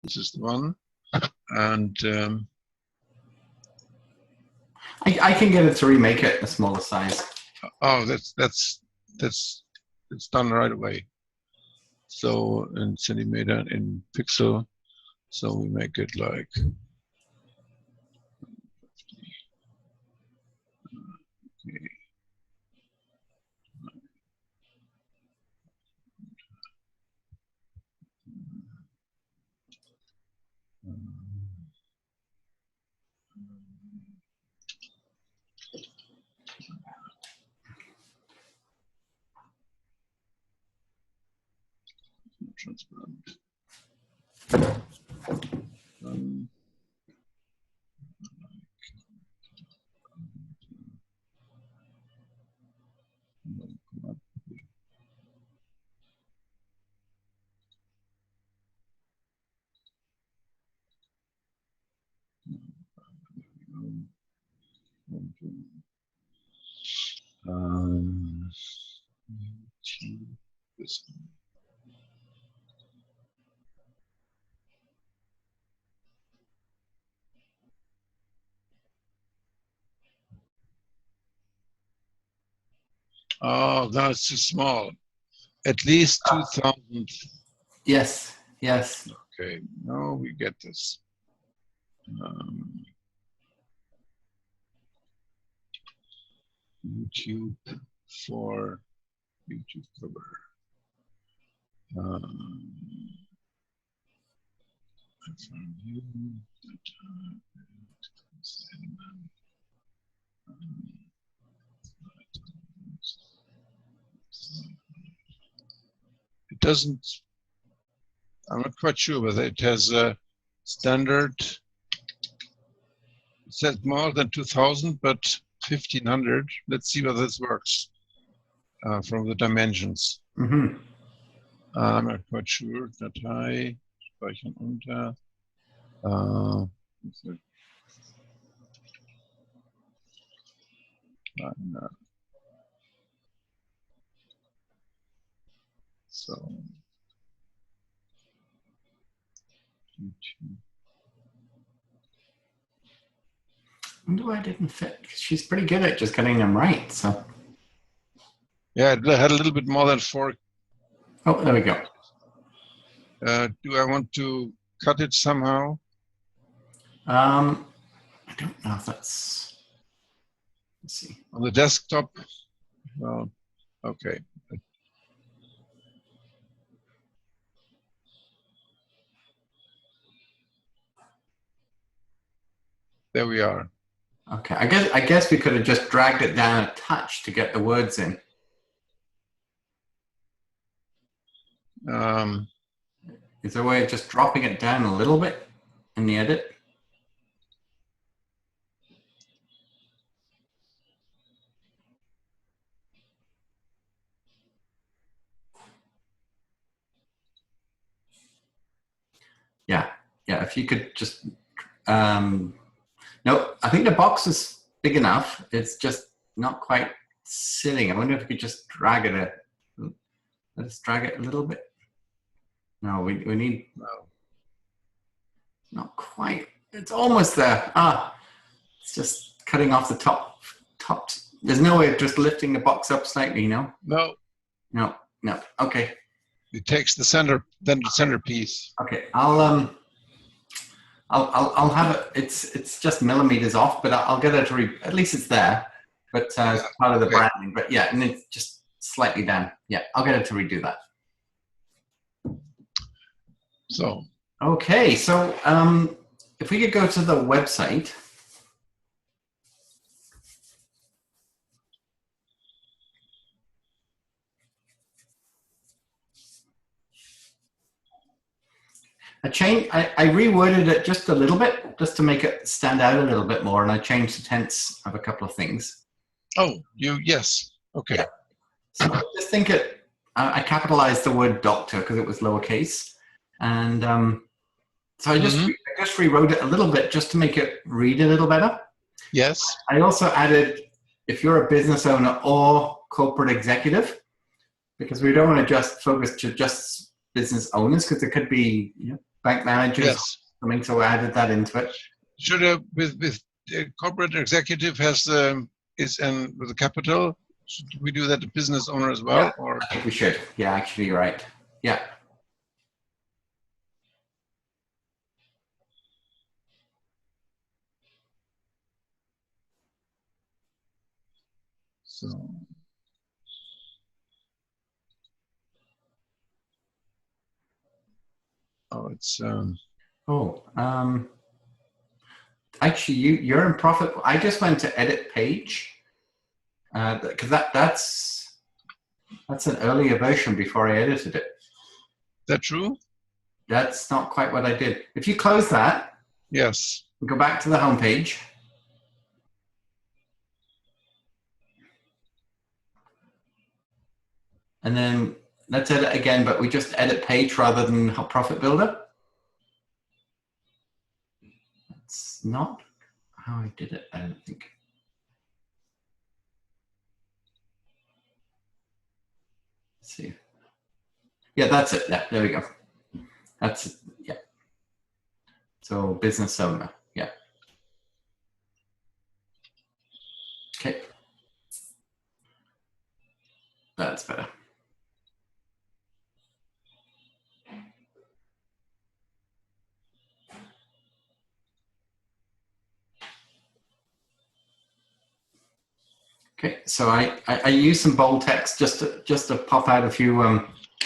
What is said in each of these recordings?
This is the one, and I can get it to remake it a smaller size. oh, that's it's done right away. So in centimeter, in pixel, so we make it like 50. Okay. Transparent. This one. Oh, that's too small. At least 2,000. Yes, yes. Okay, now we get this. YouTube for YouTube cover. I found you. It doesn't, I'm not quite sure whether it has a standard. It says more than 2,000, but 1,500. Let's see whether this works from the dimensions. Mm-hmm. I'm not quite sure. Datei, speichern unter. So, YouTube. I wonder why it didn't fit. She's pretty good at just getting them right. So. Yeah, it had a little bit more than 4. Oh, there we go. Do I want to cut it somehow? I don't know if that's. Let's see. On the desktop? Well, okay. There we are. Okay, I guess we could have just dragged it down a touch to get the words in. Is there a way of just dropping it down a little bit in the edit? Yeah, if you could just, no, I think the box is big enough. It's just not quite sitting. I wonder if we could just drag it let's drag it a little bit. No, we need, not quite. It's almost there. It's just cutting off the top. There's no way of just lifting the box up slightly, no? No. Okay. It takes the centerpiece. Okay, I'll have it. It's just millimeters off, but I'll get it to at least it's there. But it's part of the branding. But yeah, and it's just slightly down. Yeah, I'll get it to redo that. So. Okay, so if we could go to the website. I reworded it just a little bit, just to make it stand out a little bit more, and I changed the tense of a couple of things. Oh, yes. Okay. Yeah. So I just think I capitalized the word doctor because it was lowercase, and so I just rewrote it a little bit just to make it read a little better. Yes. I also added, if you're a business owner or corporate executive, because we don't want to just focus to just business owners, because there could be bank managers, Yes. something, so I added that into it. Should with corporate executive has is and with the capital, should we do that the business owner as well? Yeah, or I think we should. Yeah, actually, you're right. Yeah. so? Oh, it's actually, you're in profit. I just went to edit page because that's an earlier version before I edited it. that true? That's not quite what I did. If you close that, Yes. go back to the home page. And then let's edit again, but we just edit page rather than Profit Builder. That's not how I did it, I don't think. Let's see. Yeah, that's it. Yeah, there we go. That's it. Yeah. So business owner. Yeah. Okay. That's better. Okay, so I use some bold text just to pop out a few.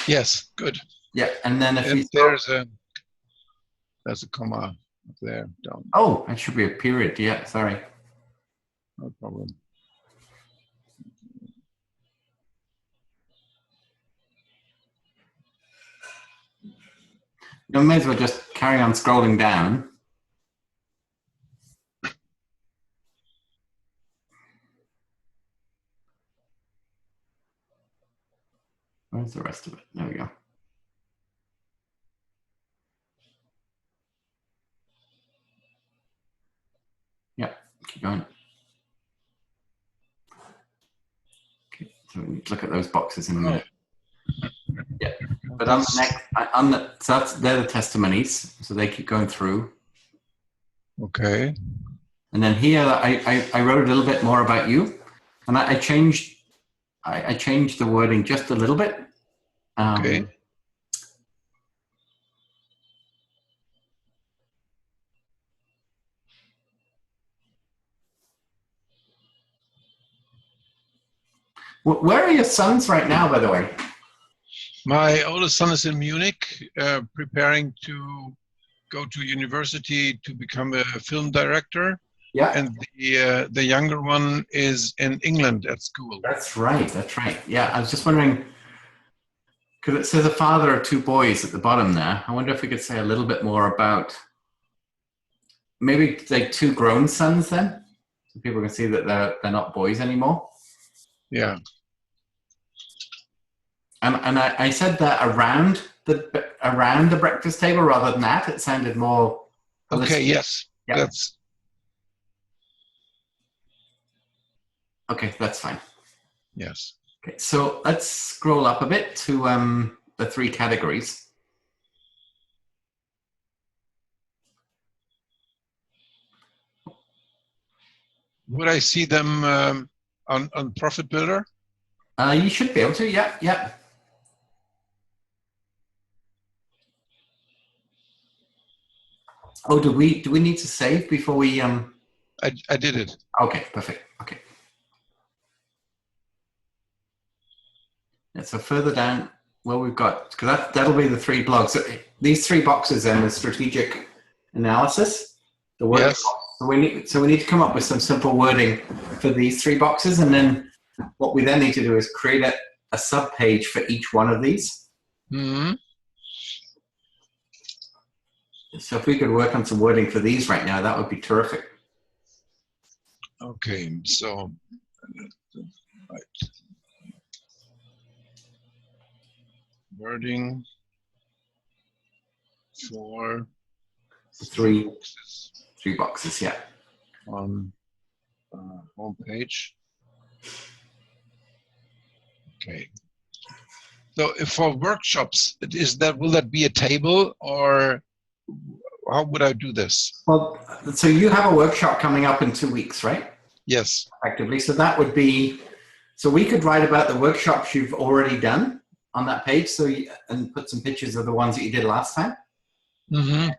Yes, good. Yeah, and then if you there's a comma up there down. Oh, it should be a period. Yeah, sorry. No problem. You may as well just carry on scrolling down. Where's the rest of it? There we go. Yeah, keep going. Okay, so we need to look at those boxes in a minute. Yeah, but on the next, so they're the testimonies, so they keep going through. Okay. And then here, I wrote a little bit more about you, and I changed the wording just a little bit. Okay. Where are your sons right now, by the way? My oldest son is in Munich, preparing to go to university to become a film director. Yeah. And the younger one is in England at school. That's right. That's right. Yeah, I was just wondering, because it says a father of two boys at the bottom there. I wonder if we could say a little bit more about maybe like two grown sons then, so people can see that they're not boys anymore. Yeah. And I said that around the breakfast table rather than at. It sounded more holistic. Okay. Yes. Yeah. That's okay. That's fine. yes. Okay. So let's scroll up a bit to the three categories. Would I see them on Profit Builder? You should be able to. Yeah. Yeah. Oh, do we need to save before we I did it. Okay, perfect. Okay. Yeah, so further down, well, we've got, because that'll be the three blogs. So these three boxes then, the strategic analysis, the word. Yes. So we need to come up with some simple wording for these three boxes, and then what we then need to do is create a sub page for each one of these. Mm-hmm. So if we could work on some wording for these right now, that would be terrific. Okay, so right. Wording for Three boxes yeah. on home page. Okay. So if for workshops, will that be a table or how would I do this? Well, so you have a workshop coming up in 2 weeks, right? Yes. Effectively. So that would be, so we could write about the workshops you've already done on that page, and put some pictures of the ones that you did last time. Mm-hmm.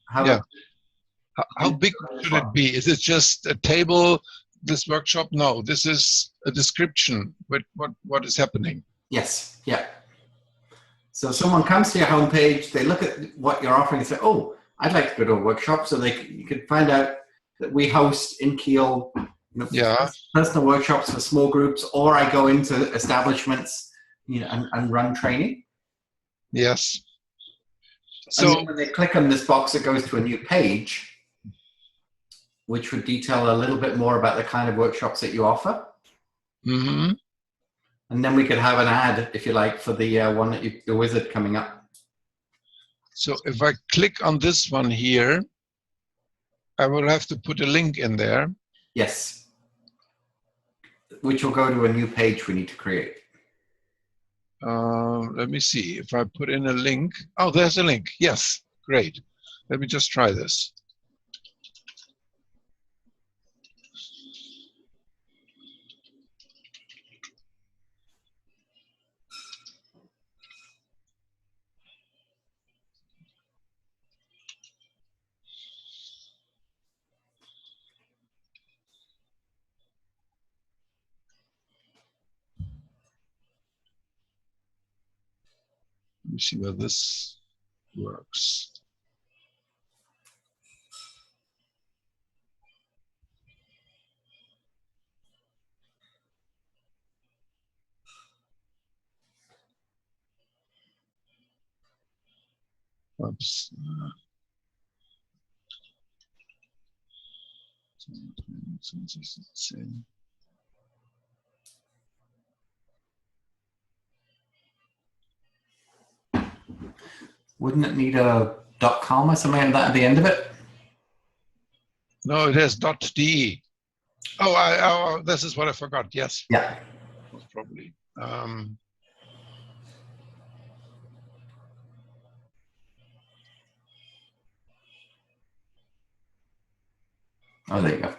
How big should it be? Is it just a table, this workshop? No, this is a description with what is happening. Yes, yeah. So someone comes to your homepage, they look at what you're offering and say, oh, I'd like to go to a workshop. So you could find out that we host in Kiel personal workshops for small groups, or I go into establishments and run training. Yes. So when they click on this box, it goes to a new page, which would detail a little bit more about the kind of workshops that you offer. Mm-hmm. And then we could have an ad, if you like, for the one that the wizard coming up. So if I click on this one here, I will have to put a link in there. Yes. Which will go to a new page we need to create. Let me see if I put in a link. Oh, there's a link. Yes, great. Let me just try this. Let me see where this works. Oops. Wouldn't it need a .com or something like that at the end of it? No, it has .de. Oh, this is what I forgot. Yes. Yeah. Most probably. Oh, there you go.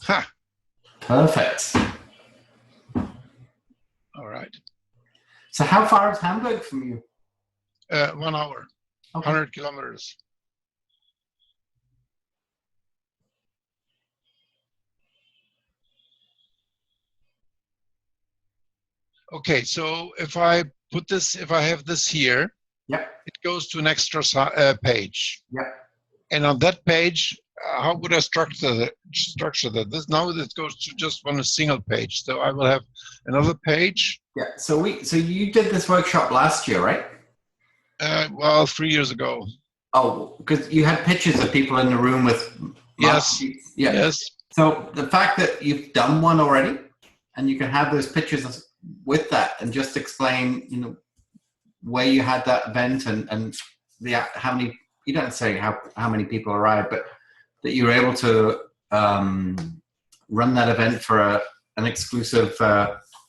Ha! Perfect. All right. So how far is Hamburg from you? 1 hour, okay. 100 kilometers. Okay, so if I have this here, it goes to an extra page. And on that page, how would I structure that? Now this goes to just one single page. So I will have another page. Yeah. So you did this workshop last year, right? Well, 3 years ago. Oh, because you had pictures of people in the room with. Yes. Yeah. Yes. So the fact that you've done one already, and you can have those pictures with that, and just explain, where you had that event and how many. You don't say how many people arrived, but that you were able to run that event for an exclusive,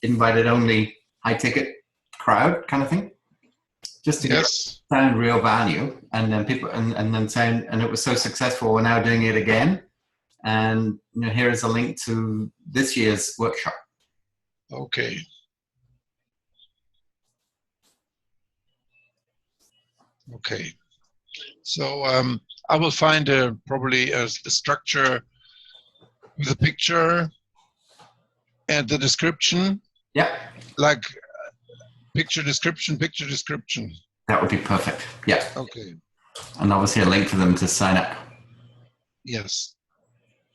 invited-only, high-ticket crowd kind of thing, just to get sound real value, and then people, and then saying, and it was so successful, we're now doing it again, and here is a link to this year's workshop. Okay. Okay. So I will find probably a structure with a picture and the description. Yeah. Like picture description. That would be perfect. Yeah. Okay. And obviously a link for them to sign up. Yes.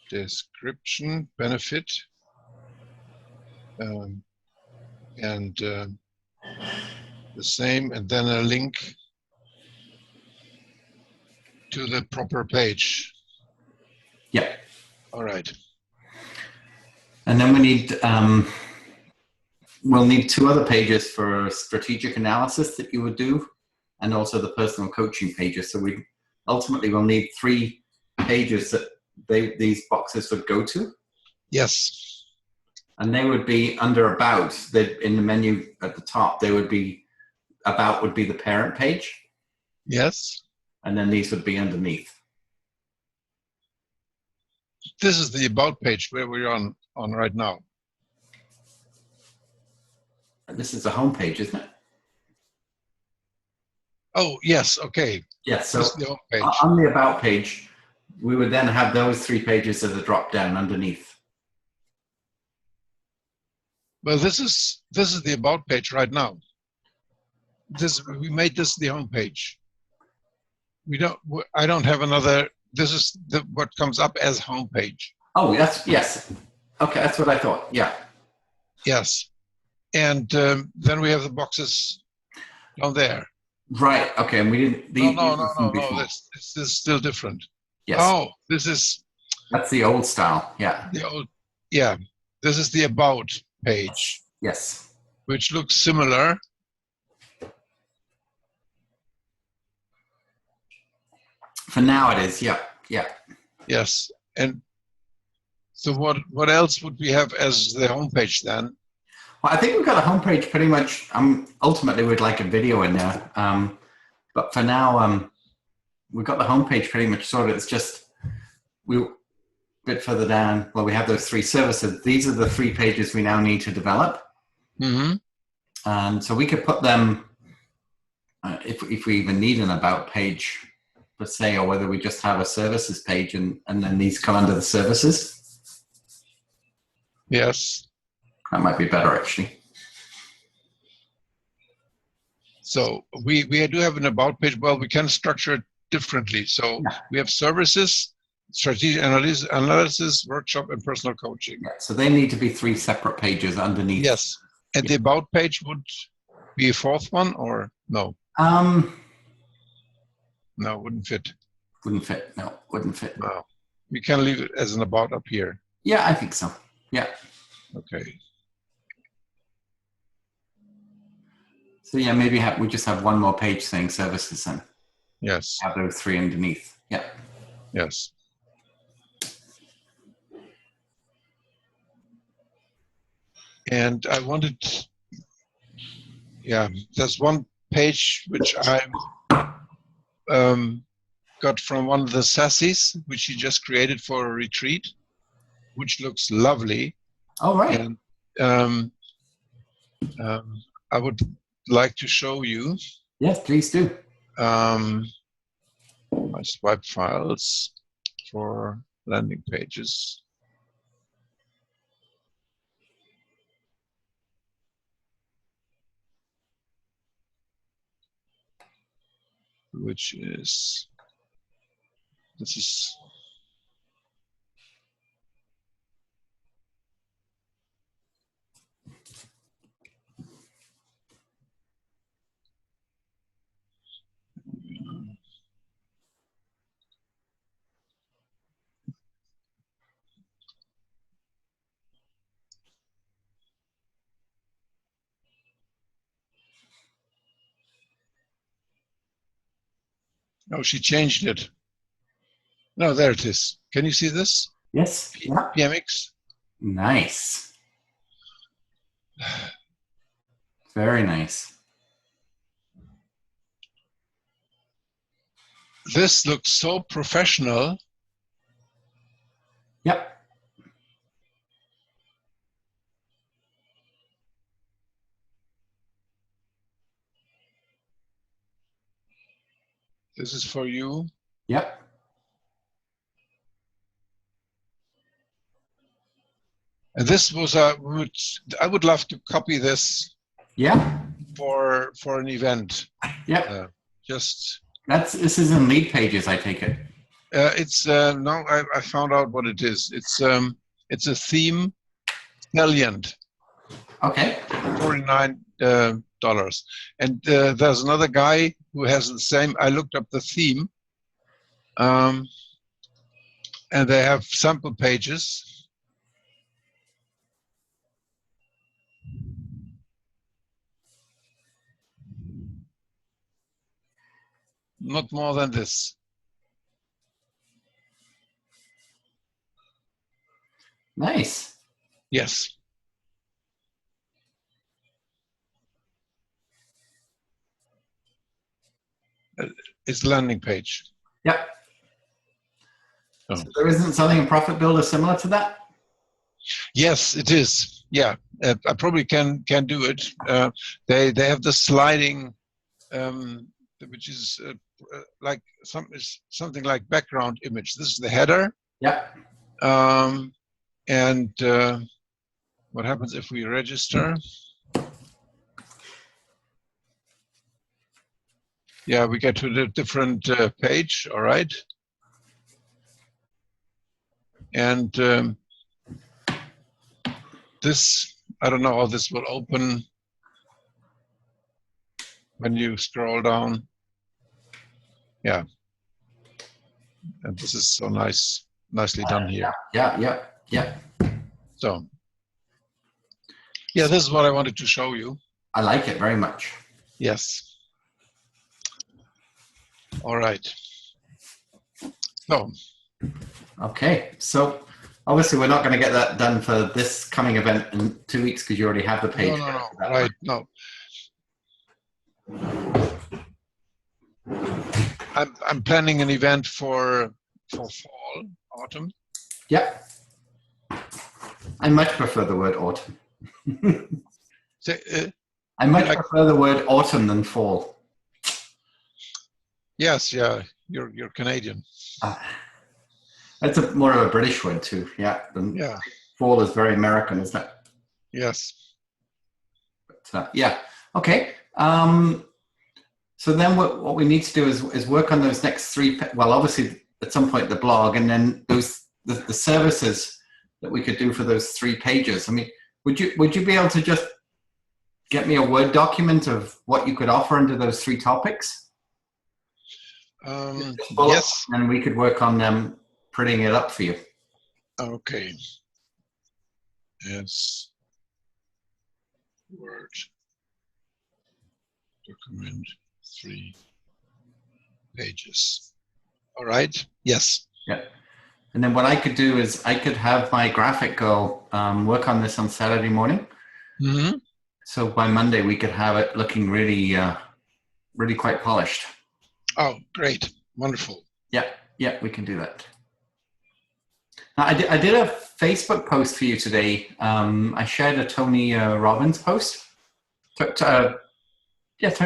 Description, benefit, and the same, and then a link to the proper page. Yeah. All right. And then we'll need 2 other pages for strategic analysis that you would do, and also the personal coaching pages. So ultimately we'll need 3 pages that these boxes would go to. Yes. And they would be under About. In the menu at the top, they would be, About would be the parent page. Yes. And then these would be underneath. This is the About page where we're on right now. And this is the home page, isn't it? Oh, yes. Okay. Yes. So this is the home page. On the About page, we would then have those 3 pages as a drop down underneath. Well, this is the About page right now. We made this the home page. I don't have another. This is what comes up as home page. Oh, yes. Okay, that's what I thought. Yeah. Yes, and then we have the boxes down there. Right. Okay, and we didn't. No. This is still different. Yes. Oh, that's the old style. Yeah. The old. Yeah, this is the About page. Yes. Which looks similar. For now, it is. Yeah. Yes, and so what else would we have as the homepage then? Well, I think we've got a homepage pretty much. Ultimately, we'd like a video in there, but for now, we've got the homepage pretty much sorted. It's just a bit further down. Well, we have those 3 services. These are the 3 pages we now need to develop. Mm-hmm. And so we could put them if we even need an About page per se, or whether we just have a services page and then these come under the services. Yes. That might be better, actually. So we do have an About page. Well, we can structure it differently. So we have services, strategic analysis, workshop, and personal coaching. Yeah, so they need to be 3 separate pages underneath. Yes. And the About page would be a 4th one, or no? No, wouldn't fit. Wouldn't fit. No, wouldn't fit. No. We can leave it as an About up here. Yeah, I think so. Yeah. Okay. So yeah, maybe we just have 1 more page saying services then. Yes. Have those 3 underneath. Yeah. Yes. And I wanted, there's one page which I got from one of the sassies, which he just created for a retreat, which looks lovely. All right. And I would like to show you. Yes, please do. My swipe files for landing pages. Which is, this is, oh, she changed it. No, there it is. Can you see this? Yes. PMX. Nice. Very nice. This looks so professional. Yep. This is for you. Yep. And this was I would love to copy this. Yeah. For an event. Yep. Just. This is in Lead Pages, I take it. It's no. I found out what it is. It's a theme salient. Okay. $49. And there's another guy who has the same. I looked up the theme. And they have sample pages. Not more than this. Nice. Yes. It's landing page. Yep. Oh. So there isn't something in Profit Builder similar to that? Yes, it is. Yeah, I probably can do it. They have the sliding, which is like something like background image. This is the header. Yeah. And what happens if we register? Yeah, we get to the different page. All right. And this, I don't know how this will open when you scroll down. Yeah. And this is so nicely done here. Yeah. So, yeah, this is what I wanted to show you. I like it very much. Yes. All right. So. Okay, so obviously we're not going to get that done for this coming event in 2 weeks because you already have the page. No. Right, no. I'm planning an event for fall, autumn. Yeah. I much prefer the word autumn. I much prefer the word autumn than fall. Yes, yeah, you're Canadian. That's more of a British word too. Yeah. Yeah. Fall is very American, isn't it? Yes. But, yeah. Okay. So then what we need to do is work on those next three. Well, obviously at some point the blog, and then the services that we could do for those 3 pages. I mean, would you be able to just get me a Word document of what you could offer under those 3 topics? Yes. And we could work on them, printing it up for you. Okay. Yes. Word document 3 pages. All right. Yes. Yeah. And then what I could do is I could have my graphic girl work on this on Saturday morning. Mm-hmm. So by Monday we could have it looking really, really quite polished. Oh, great. Wonderful. Yeah, we can do that. Now, I did a Facebook post for you today. I shared a Tony Robbins post. Tony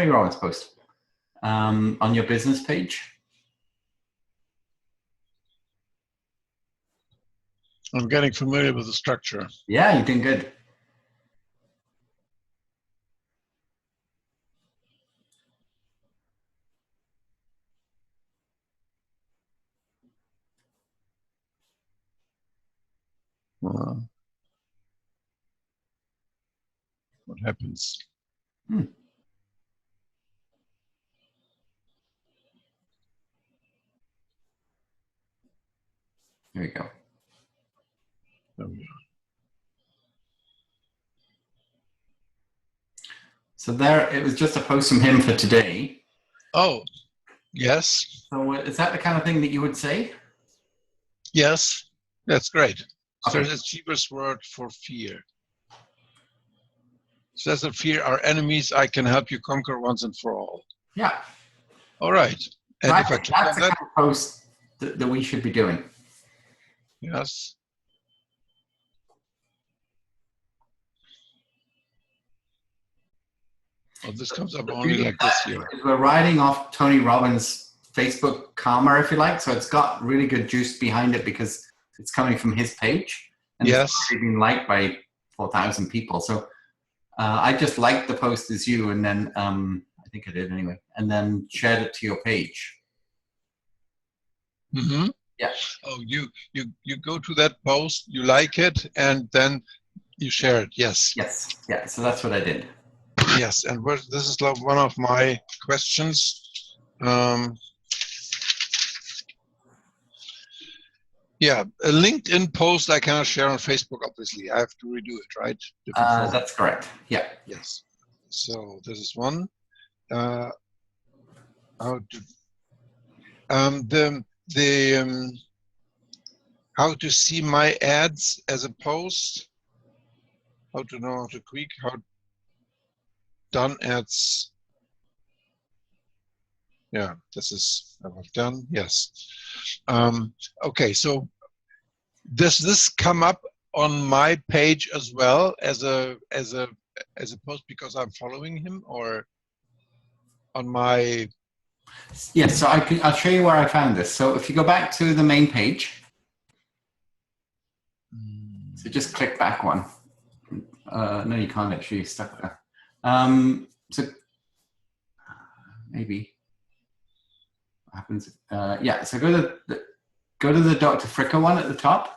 Robbins post on your business page. I'm getting familiar with the structure. Yeah, you're doing good. What happens? There we go. There we go. So there, it was just a post from him for today. Oh, yes. So is that the kind of thing that you would say? Yes, that's great. Okay. So the cheapest word for fear. Says that fear are enemies I can help you conquer once and for all. Yeah. All right. And if I click on that, kind of post that we should be doing. Yes. Oh, this comes up only like this here. We're riding off Tony Robbins' Facebook Karma, if you like. So it's got really good juice behind it because it's coming from his page. And yes. It's been liked by 4,000 people. So I just liked the post as you, and then I think I did anyway, and then shared it to your page. Mm-hmm. Yeah. Oh, you go to that post, you like it, and then you share it. Yes. Yes. Yeah. So that's what I did. Yes, and this is like one of my questions. Yeah, a LinkedIn post I cannot share on Facebook, obviously. I have to redo it, right? That's correct. Yeah. Yes. So this is one. How to how to see my ads as a post, how to know how to tweak, how done ads. Yeah, this is what I've done. Yes. Okay, so does this come up on my page as well as a post because I'm following him, or on my? Yes, so I'll show you where I found this. So if you go back to the main page, so just click back one. No, you can't actually, you're stuck there. So maybe what happens? Yeah, so go to the Dr. Fricker one at the top.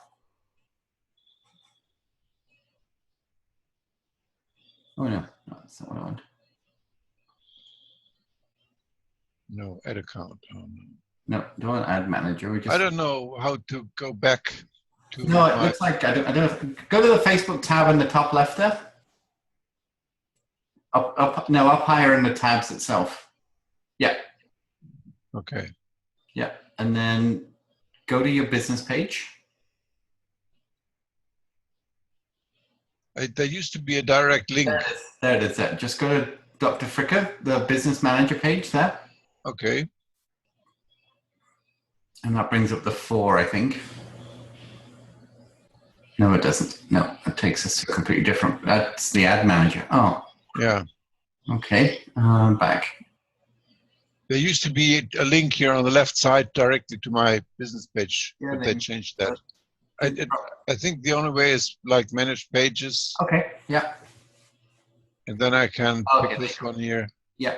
Oh no, that's not what I want. No, ad account. No, don't want ad manager. We just, I don't know how to go back to. No, it looks like I don't know. Go to the Facebook tab in the top left there. Up higher in the tabs itself. Yeah. Okay. Yeah, and then go to your business page. There used to be a direct link. There it is. There. Just go to Dr. Fricker, the business manager page there. Okay. And that brings up the 4, I think. No, it doesn't. No, it takes us to a completely different. That's the ad manager. Oh. Yeah. Okay. Back. There used to be a link here on the left side directly to my business page, Yeah, but they changed that. I think the only way is like manage pages. Okay. Yeah. And then I can pick this one here. Yeah.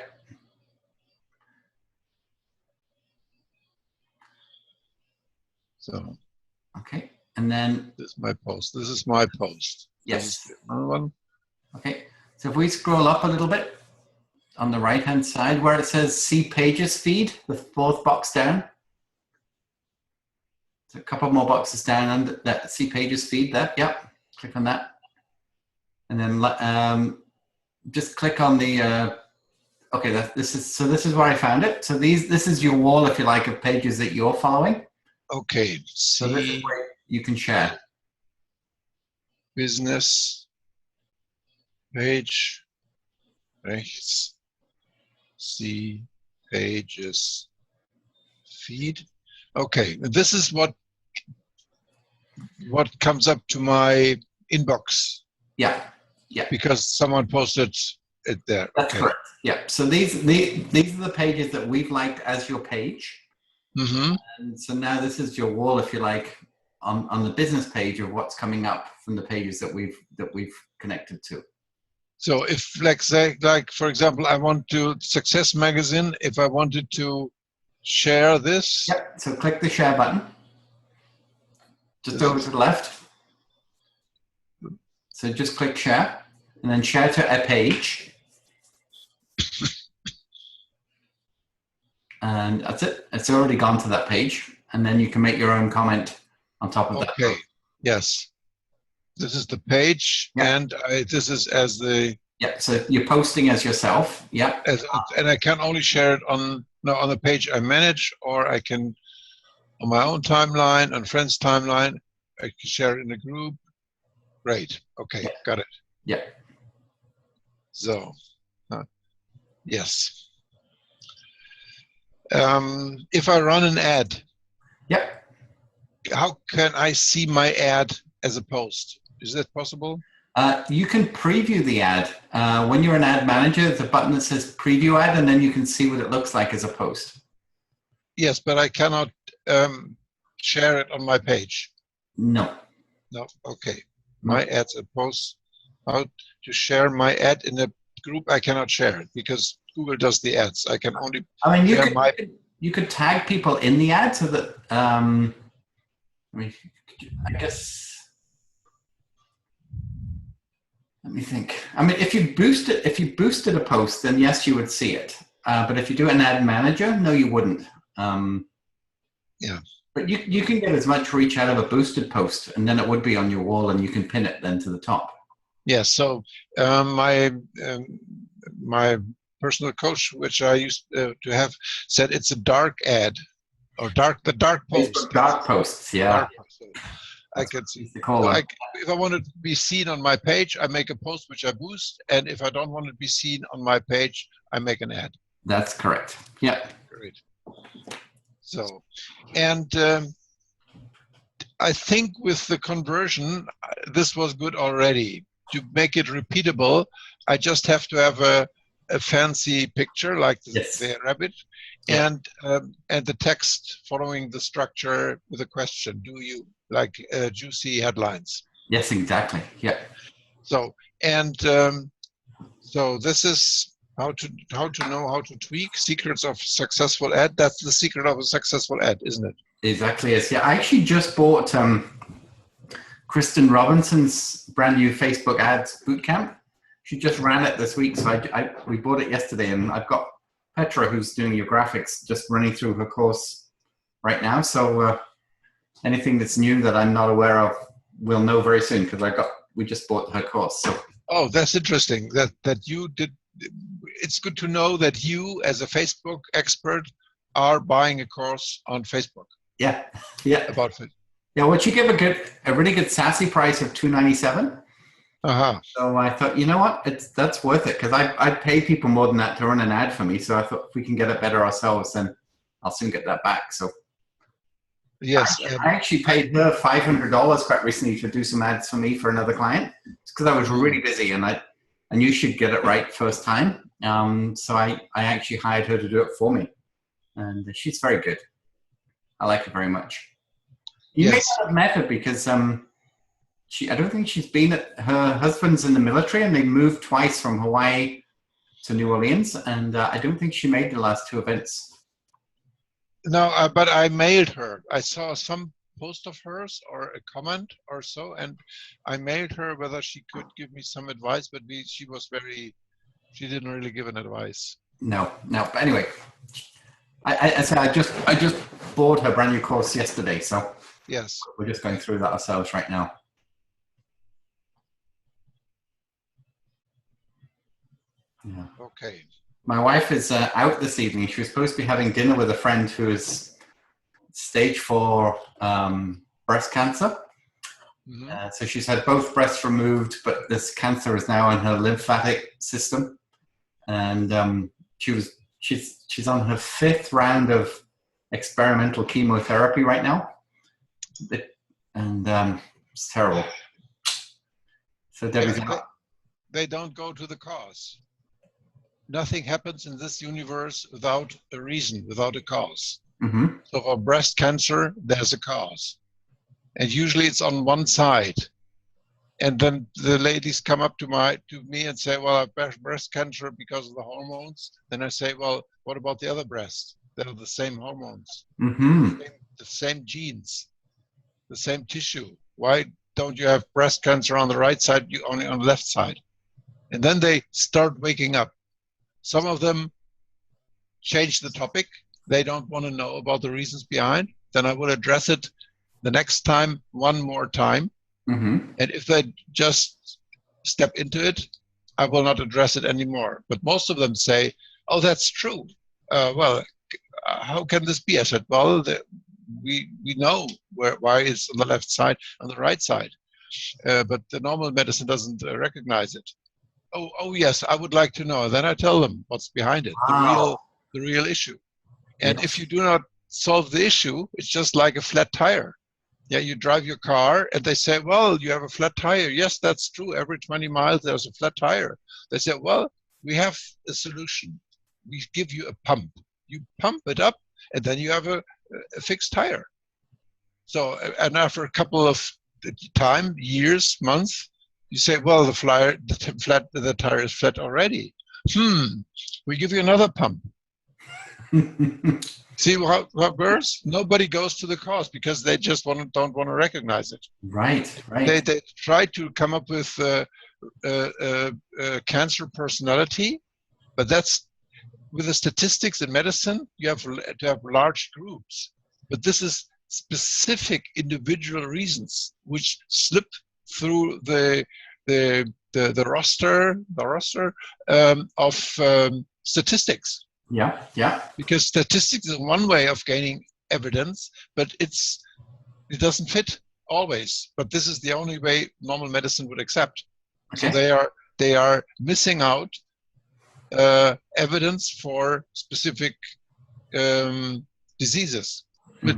So. Okay. And then this is my post. This is my post. Yes. Another one. Okay. So if we scroll up a little bit on the right-hand side where it says See Pages Feed, the 4th box down. So a couple more boxes down under that See Pages Feed there. Yep. Click on that. And then just click on the okay, this is where I found it. So this is your wall, if you like, of pages that you're following. Okay. So this is where you can share. Business page, rechts, see pages, feed. Okay, this is what comes up to my inbox. Yeah, yeah. Because someone posted it there. That's correct. Yeah. So these are the pages that we've liked as your page. Mm-hmm. And so now this is your wall, if you like, on the business page of what's coming up from the pages that we've connected to. So if like for example, I want to Success Magazine, if I wanted to share this. Yep. So click the share button. Just over to the left. So just click share and then share to a page. And that's it. It's already gone to that page. And then you can make your own comment on top of that. Okay. Yes. This is the page, and this is as the. Yeah. So you're posting as yourself. Yeah. And I can only share it on the page I manage, or I can on my own timeline, on friends' timeline. I can share it in a group. Great. Okay. Yeah. Got it. Yeah. So, yes. If I run an ad. Yep. How can I see my ad as a post? Is that possible? You can preview the ad. When you're an ad manager, there's a button that says preview ad, and then you can see what it looks like as a post. Yes, but I cannot share it on my page. No. No, okay. My ads and posts. How to share my ad in a group? I cannot share it because Google does the ads. I can only. I mean, you could tag people in the ad so that. I guess. Let me think. I mean, if you boosted a post, then yes, you would see it. But if you do an ad manager, no, you wouldn't. Yeah. But you can get as much reach out of a boosted post, and then it would be on your wall, and you can pin it then to the top. Yeah. So my personal coach, which I used to have, said it's a dark ad, or the dark post. Dark posts, yeah. Dark posts. So I can see. The call So if I want it to be seen on my page, I make a post which I boost, and if I don't want it to be seen on my page, I make an ad. That's correct. Yeah. Great. So, and I think with the conversion, this was good already. To make it repeatable, I just have to have a fancy picture like the rabbit, and the text following the structure with a question. Do you like juicy headlines? Yes, exactly. Yeah. So so this is how to know how to tweak secrets of successful ad. That's the secret of a successful ad, isn't it? Exactly. Yes. Yeah. I actually just bought Kristen Robinson's brand new Facebook ads bootcamp. She just ran it this week, so we bought it yesterday, and I've got Petra, who's doing your graphics, just running through her course right now. So anything that's new that I'm not aware of, we'll know very soon, because we just bought her course. So. Oh, that's interesting. That you did. It's good to know that you, as a Facebook expert, are buying a course on Facebook. Yeah. Yeah. About it. Yeah. Would you give a really good SASE price of $297? So I thought, you know what, that's worth it, because I'd pay people more than that to run an ad for me. So I thought if we can get it better ourselves, then I'll soon get that back. So yes, I actually paid her $500 quite recently to do some ads for me for another client, because I was really busy, and I knew she'd get it right first time. So I actually hired her to do it for me, and she's very good. I like her very much. You may not have met her because I don't think she's been her husband's in the military, and they moved twice from Hawaii to New Orleans, and I don't think she made the last two events. No, but I mailed her. I saw some post of hers or a comment or so, and I mailed her whether she could give me some advice, but she didn't really give an advice. No. But anyway, I just bought her brand new course yesterday, so yes, we're just going through that ourselves right now. Yeah. Okay. My wife is out this evening. She was supposed to be having dinner with a friend who is stage 4 breast cancer. Mm-hmm. So she's had both breasts removed, but this cancer is now in her lymphatic system, and she's on her 5th round of experimental chemotherapy right now, and it's terrible. So Debbie's they don't go to the cause. Nothing happens in this universe without a reason, without a cause. Mm-hmm. So for breast cancer, there's a cause. And usually it's on one side. And then the ladies come up to me and say, well, I have breast cancer because of the hormones. Then I say, well, what about the other breast? They're the same hormones, mm-hmm. the same genes, the same tissue. Why don't you have breast cancer on the right side, you only on the left side? And then they start waking up. Some of them change the topic. They don't want to know about the reasons behind. Then I will address it the next time, one more time. Mm-hmm. And if they just step into it, I will not address it anymore. But most of them say, oh, that's true. How can this be? I said, well, we know why it's on the left side, on the right side. But the normal medicine doesn't recognize it. Oh yes, I would like to know. Then I tell them what's behind it, wow. the real issue. And if you do not solve the issue, it's just like a flat tire. Yeah, you drive your car and they say, well, you have a flat tire. Yes, that's true. Every 20 miles, there's a flat tire. They say, well, we have a solution. We give you a pump. You pump it up and then you have a fixed tire. So, and after a couple of years, months, you say, well, the tire is flat already. We give you another pump. See how it works? Nobody goes to the cause because they just don't want to recognize it. Right. They try to come up with cancer personality, but that's with the statistics in medicine. You have to have large groups, but this is specific individual reasons which slip through the roster of statistics. Yeah. Because statistics is one way of gaining evidence, but it doesn't fit. always, but this is the only way normal medicine would accept. Okay. So they are missing out evidence for specific diseases. But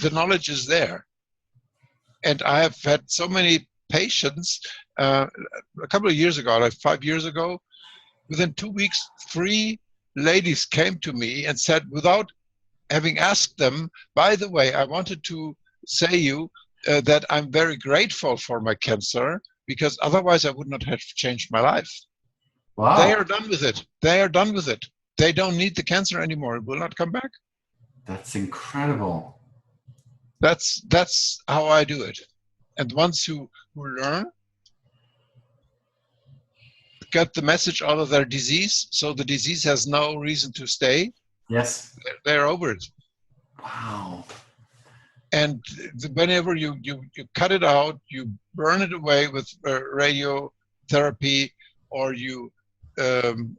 the knowledge is there. And I have had so many patients, a couple of years ago, like 5 years ago, within 2 weeks, 3 ladies came to me and said, without having asked them, by the way, I wanted to say you that I'm very grateful for my cancer, because otherwise I would not have changed my life. Wow. They are done with it. They are done with it. They don't need the cancer anymore. It will not come back. That's incredible. That's how I do it. And once who learn, get the message out of their disease, so the disease has no reason to stay. Yes. They're over it. Wow. And whenever you cut it out, you burn it away with radiotherapy, or you you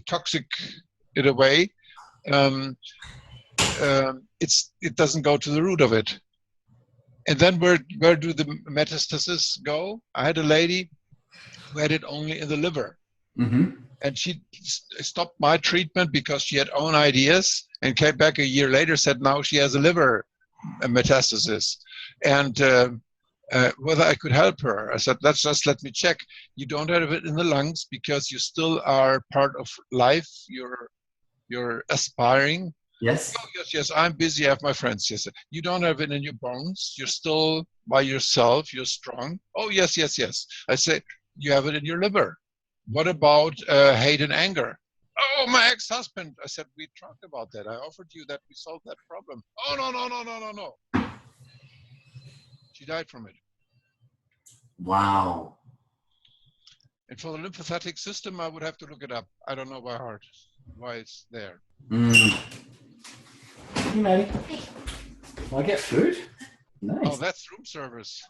toxic it away. It doesn't go to the root of it. And then where do the metastases go? I had a lady who had it only in the liver. And she stopped my treatment because she had own ideas, and came back a year later, said now she has a liver metastasis. And whether I could help her. I said, let me check. You don't have it in the lungs because you still are part of life. You're aspiring. Yes. Oh, yes, I'm busy. I have my friends. Yes. You don't have it in your bones. You're still by yourself. You're strong. Oh, yes. I say, you have it in your liver. What about hate and anger? Oh, my ex-husband. I said, we talked about that. I offered you that we solved that problem. Oh, no. She died from it. Wow. And for the lymphatic system, I would have to look it up. I don't know by heart why it's there. Hey, Maddie. Will I get food? Nice. Oh, that's room service.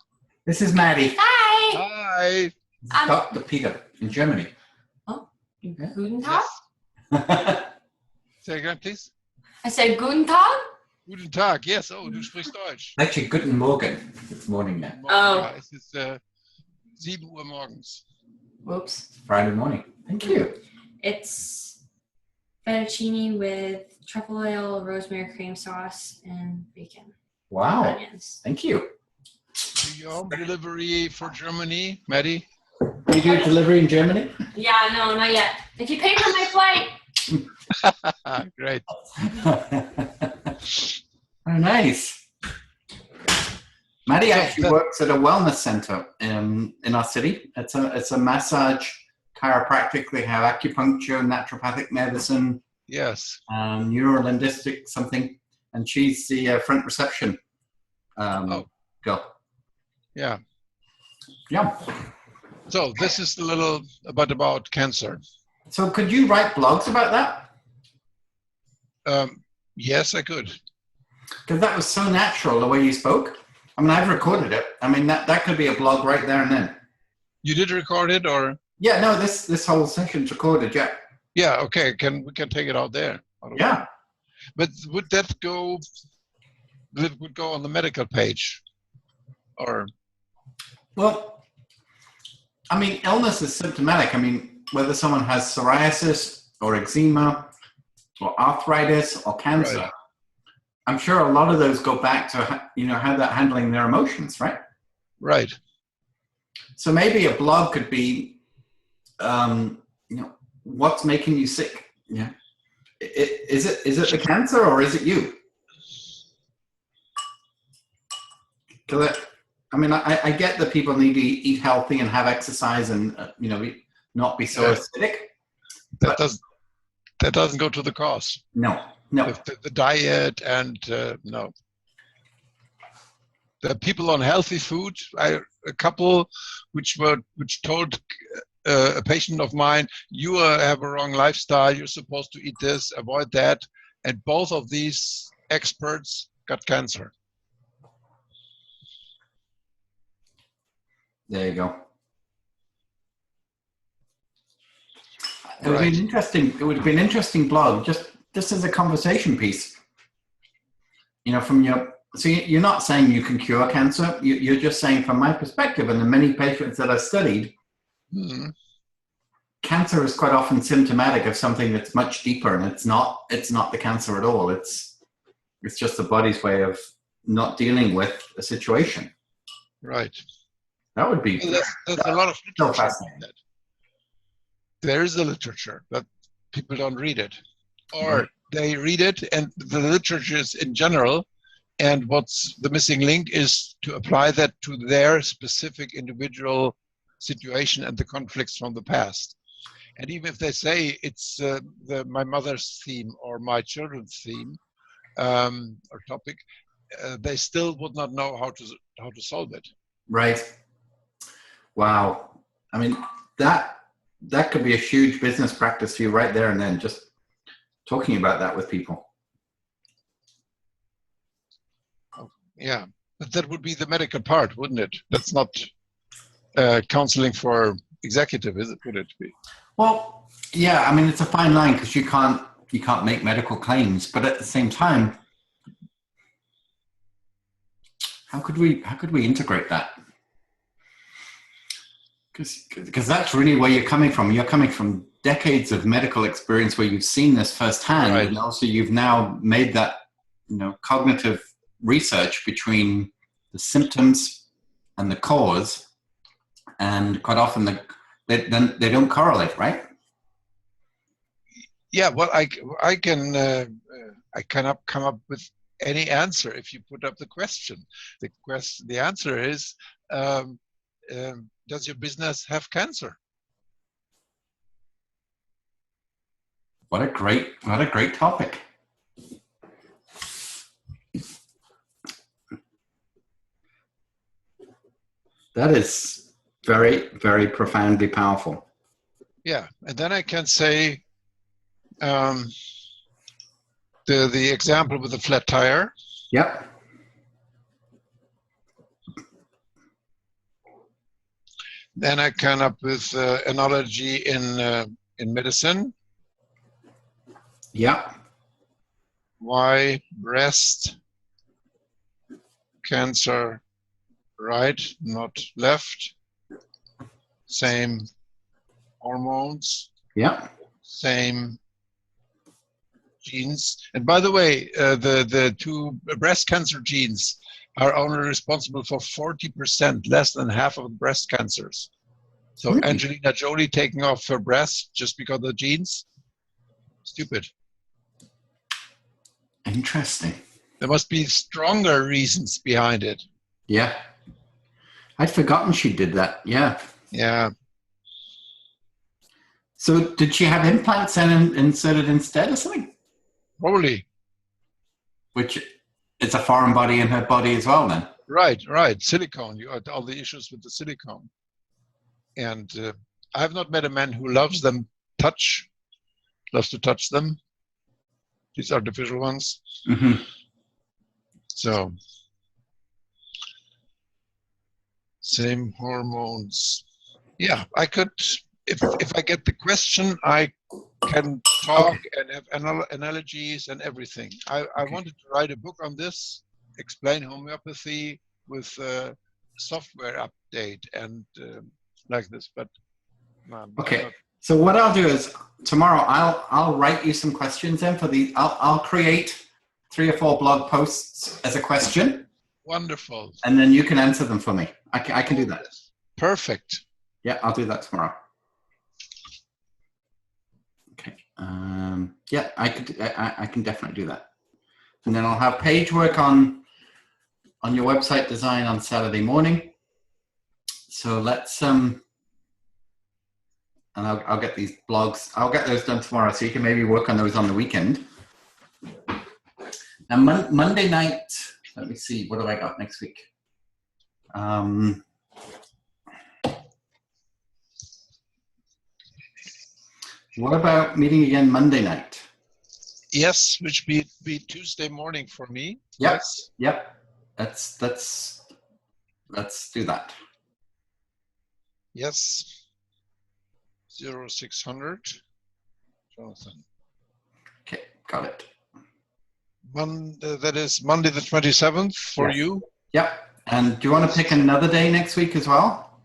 This is Maddie. Hi. Hi. Dr. Peter in Germany. Oh, Guten Tag? Yes. Say again, please. I said Guten Tag? Guten Tag. Yes. Oh, du sprichst Deutsch. Actually, Guten Morgen. It's morning now. Oh. Ja, es ist 7 Uhr morgens. Whoops. Friday morning. Thank you. It's fettuccine with truffle oil, rosemary cream sauce, and bacon. Wow. Onions. Thank you. Do you home delivery for Germany, Maddie? Do you do delivery in Germany? Yeah, no, not yet. If you pay for my flight. Great. Oh, nice. Maddie actually works at a wellness center in our city. It's a massage chiropractic. They have acupuncture, naturopathic medicine. Yes. Neurolinguistic something. And she's the front reception girl. Yeah. Yeah. So this is a little about cancer. So could you write blogs about that? Yes, I could. Because that was so natural, the way you spoke. I mean, I've recorded it. I mean, that could be a blog right there and then. You did record it, or? Yeah, no, this whole session's recorded, yeah. Yeah, okay. We can take it out there. Yeah. But would that go? It would go on the medical page, or? Well, I mean, illness is symptomatic. I mean, whether someone has psoriasis or eczema or arthritis or cancer, right. I'm sure a lot of those go back to, how they're handling their emotions, right? Right. So maybe a blog could be, what's making you sick? Yeah. Is it the cancer or is it you? I mean, I get that people need to eat healthy and have exercise and, not be so acidic. That doesn't go to the cause. No. The diet and no. The people on healthy food, a couple which told a patient of mine, you have a wrong lifestyle, you're supposed to eat this, avoid that. And both of these experts got cancer. There you go. It would be interesting. It would be an interesting blog, just as a conversation piece. From your So you're not saying you can cure cancer. You're just saying, from my perspective, and the many patients that I've studied, cancer is quite often symptomatic of something that's much deeper, and it's not the cancer at all. It's just the body's way of not dealing with a situation. Right. That would be. Well, there's a lot of So literature. fascinating. There is a literature, but people don't read it, or they read it, and the literature is in general. And what's the missing link is to apply that to their specific individual situation and the conflicts from the past. And even if they say it's my mother's theme or my children's theme or topic, they still would not know how to solve it. Right. Wow. I mean, that could be a huge business practice for you right there and then, just talking about that with people. Yeah, but that would be the medical part, wouldn't it? That's not counseling for executive, is it? Would it be? Well, yeah. I mean, it's a fine line, because you can't make medical claims, but at the same time, how could we integrate that? Because that's really where you're coming from. You're coming from decades of medical experience where you've seen this firsthand, right. And also you've now made that, cognitive research between the symptoms and the cause, and quite often they don't correlate, right? Yeah, well, I can come up with any answer if you put up the question. The answer is, does your business have cancer? What a great topic. That is very, very profoundly powerful. Yeah, and then I can say the example with the flat tire. Yep. Then I come up with analogy in medicine. Yep. Why breast cancer right, not left? Same hormones. Yep. Same genes. And by the way, the two breast cancer genes are only responsible for 40%, less than half of breast cancers. So Angelina Jolie taking off her breast just because of the genes, stupid. Interesting. There must be stronger reasons behind it. Yeah. I'd forgotten she did that. Yeah. Yeah. So did she have implants and inserted instead or something? Probably. Which it's a foreign body in her body as well then. Right. Silicone. You had all the issues with the silicone. And I have not met a man who loves to touch them. These artificial ones. Mm-hmm. So, same hormones. Yeah, I could, if I get the question, I can talk and have analogies and everything. I wanted to write a book on this, explain homeopathy with software update and like this, but okay. So what I'll do is tomorrow I'll write you some questions in for the. I'll create 3 or 4 blog posts as a question. Wonderful. And then you can answer them for me. I can do that. Perfect. Yeah, I'll do that tomorrow. Okay. Yeah, I can definitely do that. And then I'll have page work on your website design on Saturday morning. So let's and I'll get these blogs. I'll get those done tomorrow, so you can maybe work on those on the weekend. And Monday night, let me see, what have I got next week? What about meeting again Monday night? Yes, which be Tuesday morning for me. Yep. Yes. Yep. Let's do that. Yes. 0600. Jonathan. Okay, got it. That is Monday the 27th for Yes. you. Yep. And do you want to pick another day next week as well?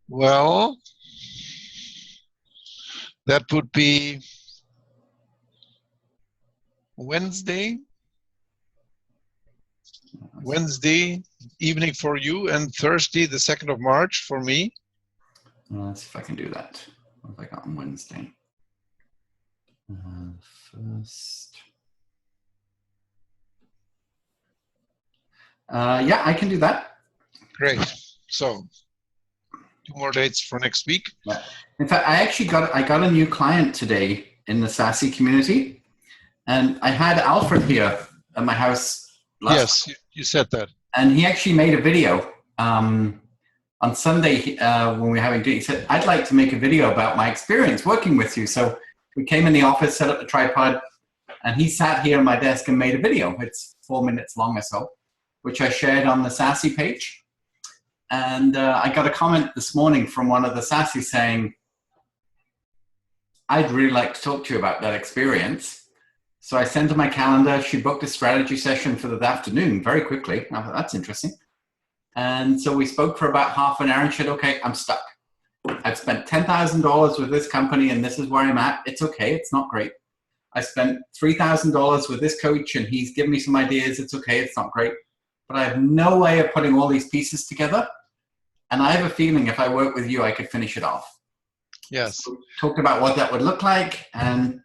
Well, that would be Wednesday evening for you, and Thursday, the 2nd of March for me. Let's see if I can do that. What have I got on Wednesday? First. Yeah, I can do that. Great. So 2 more dates for next week. Yeah. In fact, I got a new client today in the Sassy community, and I had Alfred here at my house last Yes, you said that. and he actually made a video on Sunday when we were having dinner. He said, I'd like to make a video about my experience working with you. So we came in the office, set up the tripod, and he sat here on my desk and made a video. It's 4 minutes long or so, which I shared on the Sassy page. And I got a comment this morning from one of the Sassy saying, I'd really like to talk to you about that experience. So I sent her my calendar. She booked a strategy session for the afternoon very quickly. I thought, that's interesting. And so we spoke for about half an hour and she said, okay, I'm stuck. I've spent $10,000 with this company and this is where I'm at. It's okay. It's not great. I spent $3,000 with this coach and he's given me some ideas. It's okay. It's not great. But I have no way of putting all these pieces together. And I have a feeling if I work with you, I could finish it off. Yes. So talked about what that would look like. And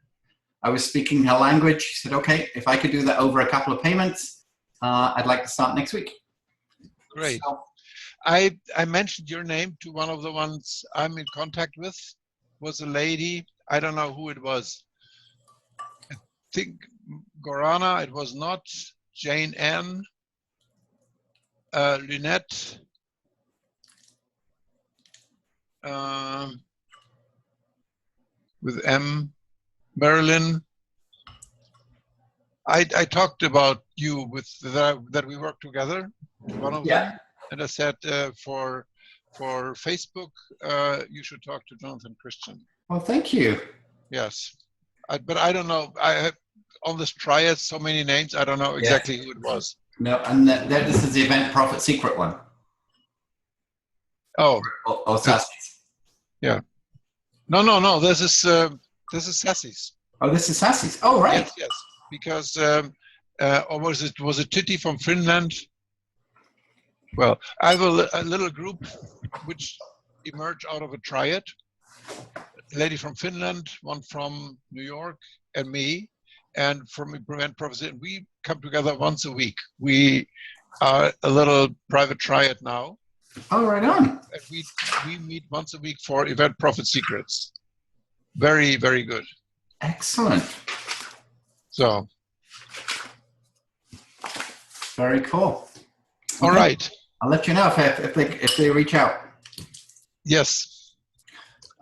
I was speaking her language. She said, okay, if I could do that over a couple of payments, I'd like to start next week. Great. So, I mentioned your name to one of the ones I'm in contact with. Was a lady. I don't know who it was. I think Gorana. It was not Jane Ann. Lynette. With M. Marilyn. I talked about you with that we work together. One of them. And I said for Facebook, you should talk to Jonathan Christian. well, thank you. Yes, but I don't know. I have on this triad so many names. I don't know exactly who it was. No, and this is the Event Profit Secret one. Oh, Or Sassy's. Yeah. No. This is Sassy's. Oh, this is Sassy's. Oh, right. Yes. Because or was it Titi from Finland? Well, I have a little group which emerged out of a triad. A lady from Finland, one from New York, and me. And from Event Profit, we come together once a week. We are a little private triad now. Oh, right on. And we meet once a week for Event Profit Secrets. Very, very good. Excellent. So. Very cool. All right. I'll let you know if they reach out. Yes.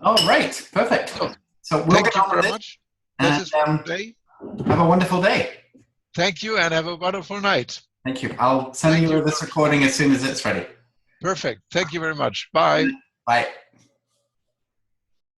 Oh, right. Perfect. So we'll Thank get you on with very it. much. This is for today. Have a wonderful day. Thank you, and have a wonderful night. Thank you. I'll send you this recording as soon as it's ready. Perfect. Thank you very much. Bye. Bye.